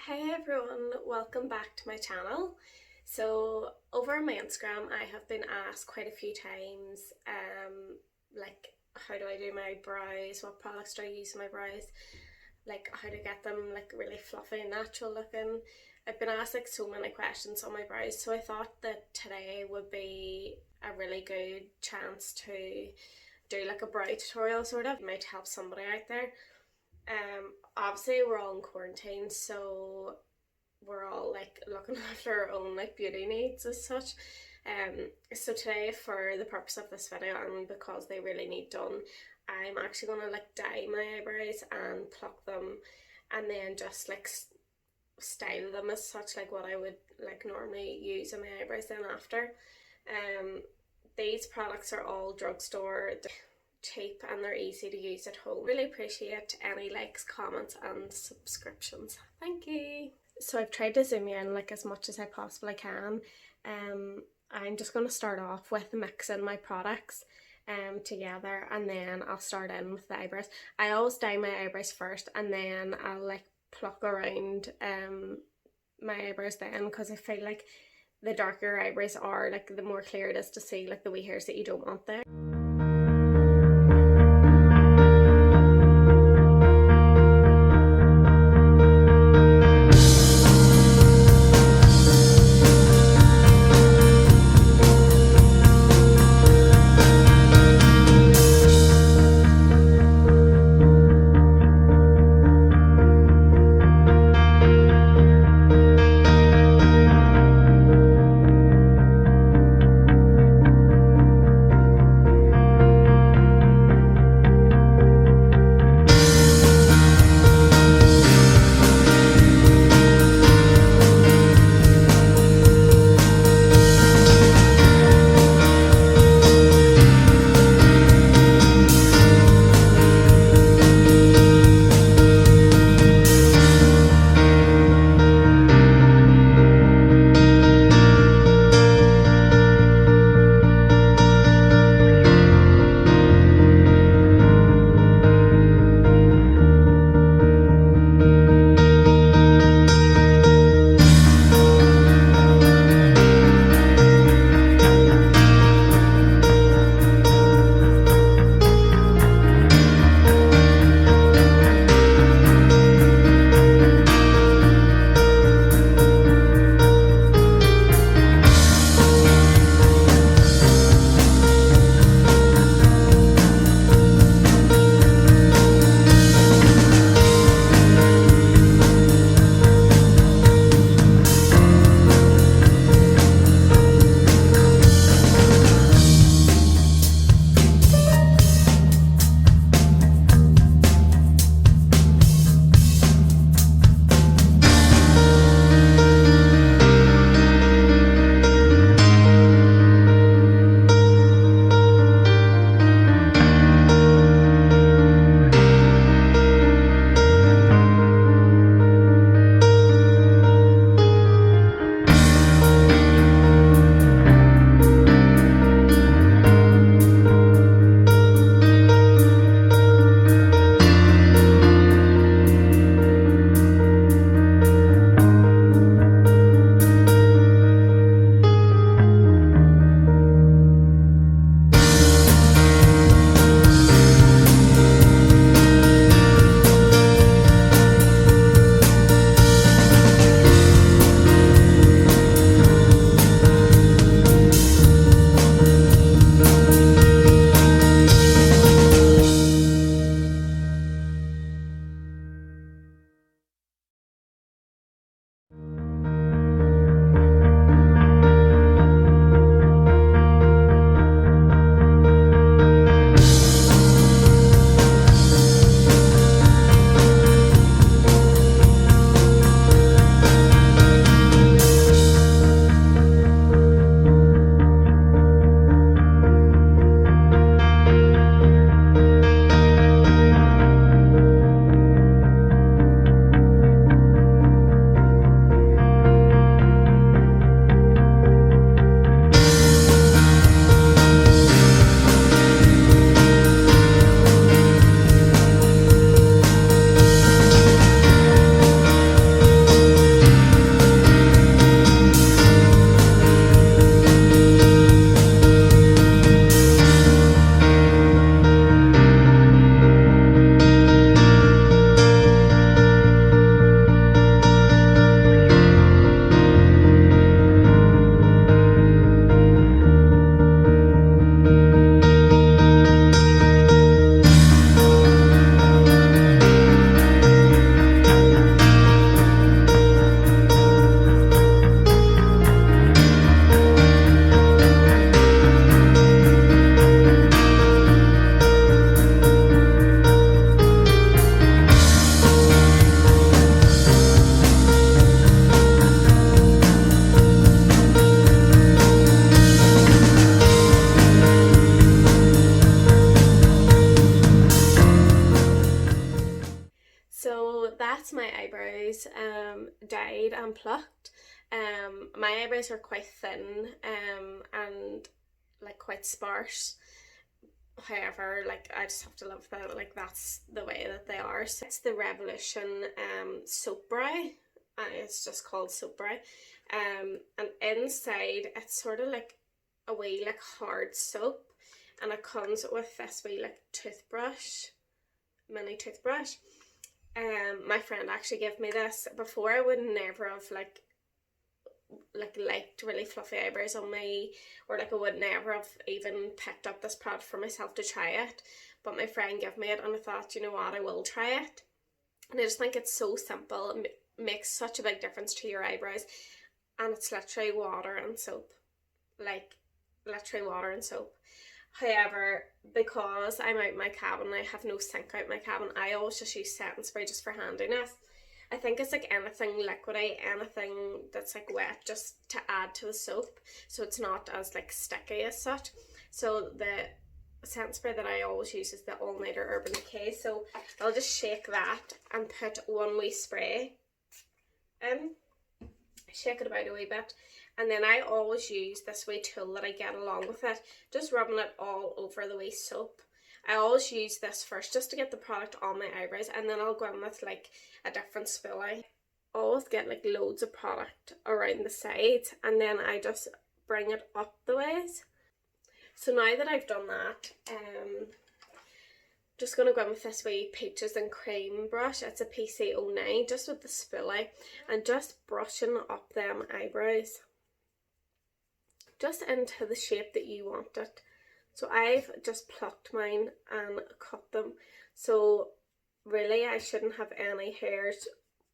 Hey everyone, welcome back to my channel. So over on my Instagram I have been asked quite a few times like how do I do my brows, what products do I use in my brows, like how to get them like really fluffy and natural looking. I've been asked like so many questions on my brows, so I thought that today would be a really good chance to do like a brow tutorial sort of. It might help somebody out there. Obviously we're all in quarantine, so we're all like looking after our own like beauty needs as such. So today, for the purpose of this video and because they really need done, I'm actually gonna like dye my eyebrows and pluck them, and then just like style them as such, like what I would like normally use in my eyebrows then after. These products are all drugstore, cheap, and they're easy to use at home. Really appreciate any likes, comments and subscriptions. Thank you. So I've tried to zoom in like as much as I possibly can. I'm just going to start off with mixing my products together, and then I'll start in with the eyebrows. I always dye my eyebrows first and then I'll like pluck around my eyebrows then, because I feel like the darker your eyebrows are, like the more clear it is to see like the wee hairs that you don't want there. So that's my eyebrows dyed and plucked. My eyebrows are quite thin and like quite sparse. However, like I just have to love that, like that's the way that they are. So it's the Revolution soap brow, and it's just called soap brow. And inside it's sort of like a wee like hard soap, and it comes with this wee like toothbrush, mini toothbrush. My friend actually gave me this. Before I would never have like liked really fluffy eyebrows on me, or like I would never have even picked up this product for myself to try it, but my friend gave me it and I thought, you know what, I will try it. And I just think it's so simple, it makes such a big difference to your eyebrows, and it's literally water and soap, like literally water and soap. However, because I'm out in my cabin and I have no sink out in my cabin, I always just use setting spray just for handiness. I think it's like anything liquidy, anything that's like wet, just to add to the soap, so it's not as like sticky as such. So the setting spray that I always use is the All Nighter Urban Decay. So I'll just shake that and put one wee spray in, shake it about a wee bit, and then I always use this wee tool that I get along with it, just rubbing it all over the wee soap. I always use this first just to get the product on my eyebrows, and then I'll go in with like a different spoolie. Always get like loads of product around the sides, and then I just bring it up the ways. So now that I've done that, just going to go in with this wee Peaches and Cream brush. It's a PC09, just with the spoolie, and just brushing up them eyebrows just into the shape that you want it. So I've just plucked mine and cut them, so really I shouldn't have any hairs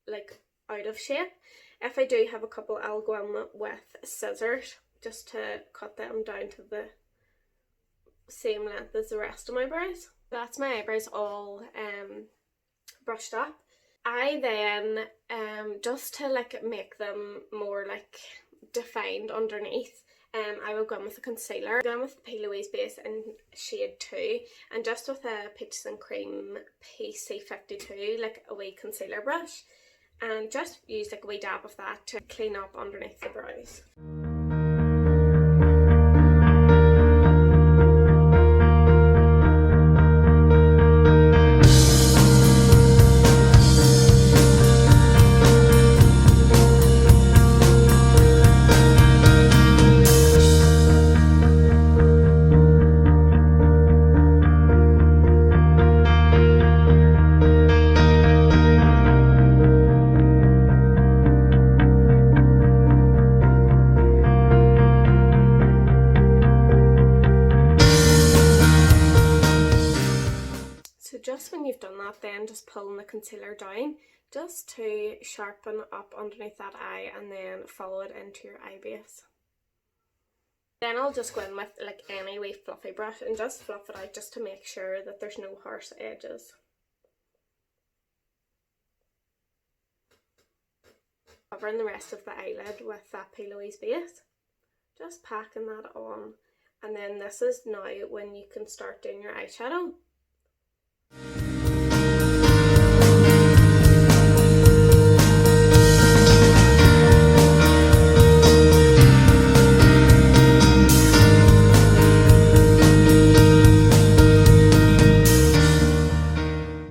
like out of shape. If I do have a couple, I'll go in with scissors just to cut them down to the same length as the rest of my brows. That's my eyebrows all brushed up. I then just to like make them more like defined underneath, I will go in with a concealer. Go in with the P. Louise base in shade 2, and just with a Peaches and Cream PC52, like a wee concealer brush, and just use like a wee dab of that to clean up underneath the brows. Just when you've done that, then just pulling the concealer down just to sharpen up underneath that eye, and then follow it into your eye base. Then I'll just go in with like any wee fluffy brush and just fluff it out just to make sure that there's no harsh edges. Covering the rest of the eyelid with that P. Louise base, just packing that on, and then this is now when you can start doing your eyeshadow.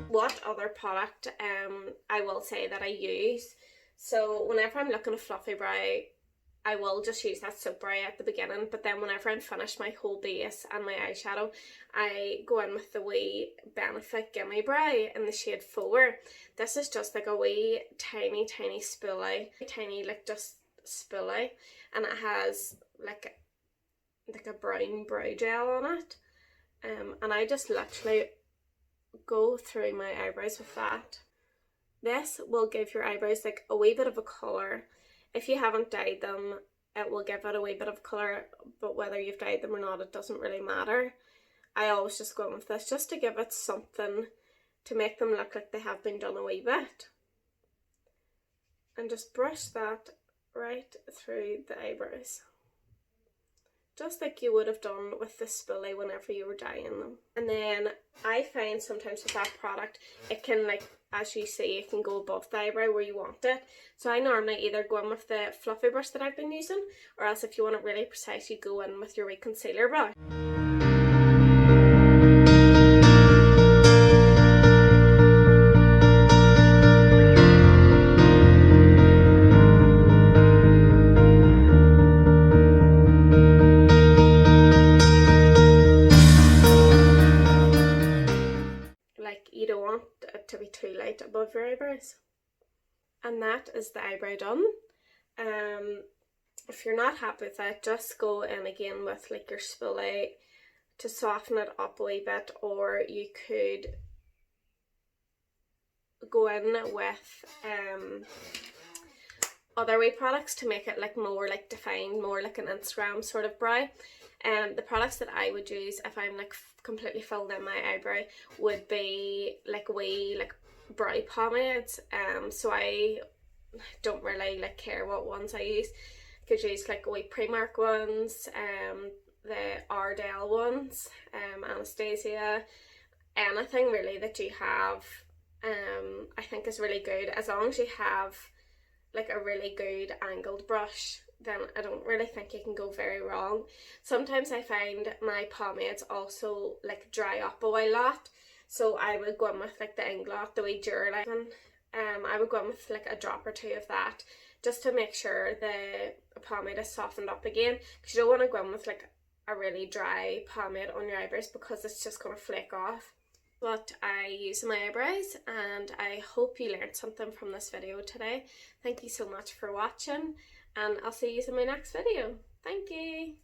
What other product I will say that I use, so whenever I'm looking at fluffy brow, I will just use that soap brow at the beginning, but then whenever I'm finished my whole base and my eyeshadow, I go in with the wee Benefit Gimme Brow in the shade 4. This is just like a wee tiny spoolie, tiny like just spoolie, and it has like a brown brow gel on it, and I just literally go through my eyebrows with that. This will give your eyebrows like a wee bit of a colour. If you haven't dyed them, it will give it a wee bit of colour, but whether you've dyed them or not, it doesn't really matter. I always just go in with this just to give it something to make them look like they have been done a wee bit. And just brush that right through the eyebrows. just like you would have done with the spoolie whenever you were dyeing them. And then I find sometimes with that product, it can, like, as you see, it can go above the eyebrow where you want it. So I normally either go in with the fluffy brush that I've been using, or else if you want it really precise, you go in with your wee concealer brush. Like, you don't want it to be too light above your eyebrows. And that is the eyebrow done. If you're not happy with that, just go in again with like your spoolie to soften it up a wee bit, or you could go in with other wee products to make it like more like defined, more like an Instagram sort of brow. The products that I would use if I'm like completely filled in my eyebrow would be like wee like brow pomades. So I don't really like care what ones I use. I could use like wee Primark ones, the Ardell ones, Anastasia, anything really that you have, I think is really good, as long as you have like a really good angled brush. Then I don't really think you can go very wrong. Sometimes I find my pomades also like dry up a lot, so I would go in with like the Inglot, the wee Durline. I would go in with like a drop or two of that just to make sure the pomade is softened up again, because you don't want to go in with like a really dry pomade on your eyebrows because it's just going to flake off. What I use in my eyebrows, and I hope you learned something from this video today. Thank you so much for watching, and I'll see you in my next video. Thank you.